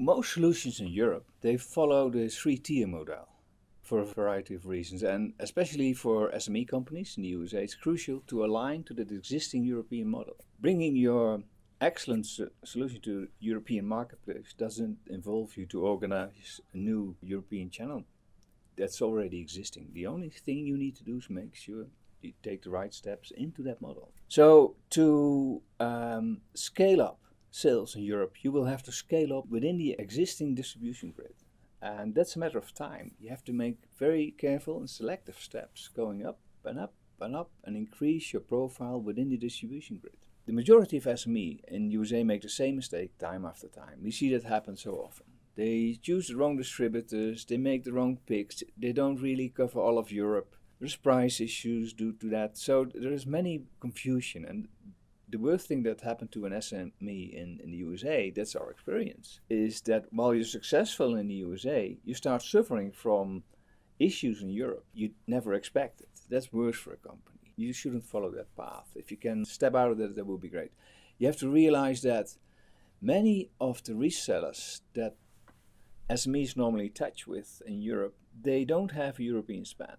Most solutions in Europe, they follow the three-tier model for a variety of reasons, and especially for SME companies in the USA, it's crucial to align to the existing European model. Bringing your excellent solution to European marketplace doesn't involve you to organize a new European channel that's already existing. The only thing you need to do is make sure you take the right steps into that model. So to scale up sales in Europe, you will have to scale up within the existing distribution grid. And that's a matter of time. You have to make very careful and selective steps, going up and up and up, and increase your profile within the distribution grid. The majority of SME in USA make the same mistake time after time. We see that happen so often. They choose the wrong distributors, they make the wrong picks, they don't really cover all of Europe. There's price issues due to that. So there is many confusion, and the worst thing that happened to an SME in the USA, that's our experience, is that while you're successful in the USA, you start suffering from issues in Europe you never expected. That's worse for a company. You shouldn't follow that path. If you can step out of that, that would be great. You have to realize that many of the resellers that SMEs normally touch with in Europe, they don't have a European span.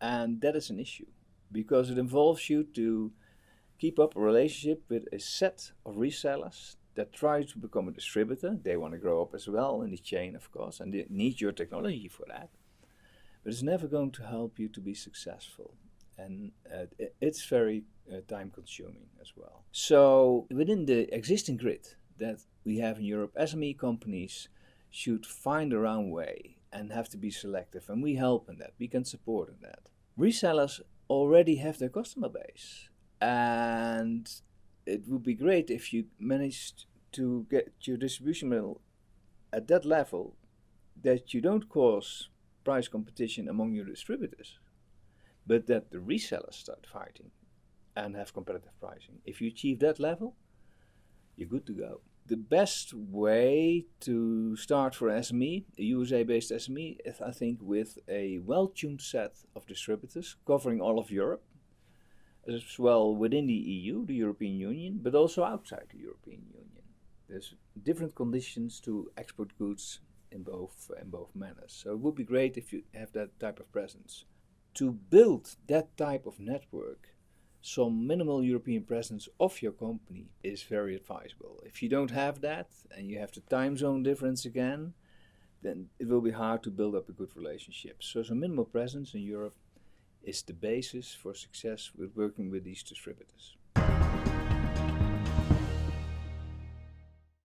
And that is an issue because it involves you to keep up a relationship with a set of resellers that try to become a distributor. They want to grow up as well in the chain, of course, and they need your technology for that. But it's never going to help you to be successful. And it's very time consuming as well. So within the existing grid that we have in Europe, SME companies should find their own way and have to be selective. And we help in that. We can support in that. Resellers already have their customer base. And it would be great if you managed to get your distribution model at that level that you don't cause price competition among your distributors, but that the resellers start fighting and have competitive pricing. If you achieve that level, you're good to go. The best way to start for SME, a USA-based SME, is I think with a well-tuned set of distributors covering all of Europe, as well within the EU, the European Union, but also outside the European Union. There's different conditions to export goods in both manners. So it would be great if you have that type of presence. To build that type of network, some minimal European presence of your company is very advisable. If you don't have that and you have the time zone difference again, then it will be hard to build up a good relationship. So some minimal presence in Europe is the basis for success with working with these distributors.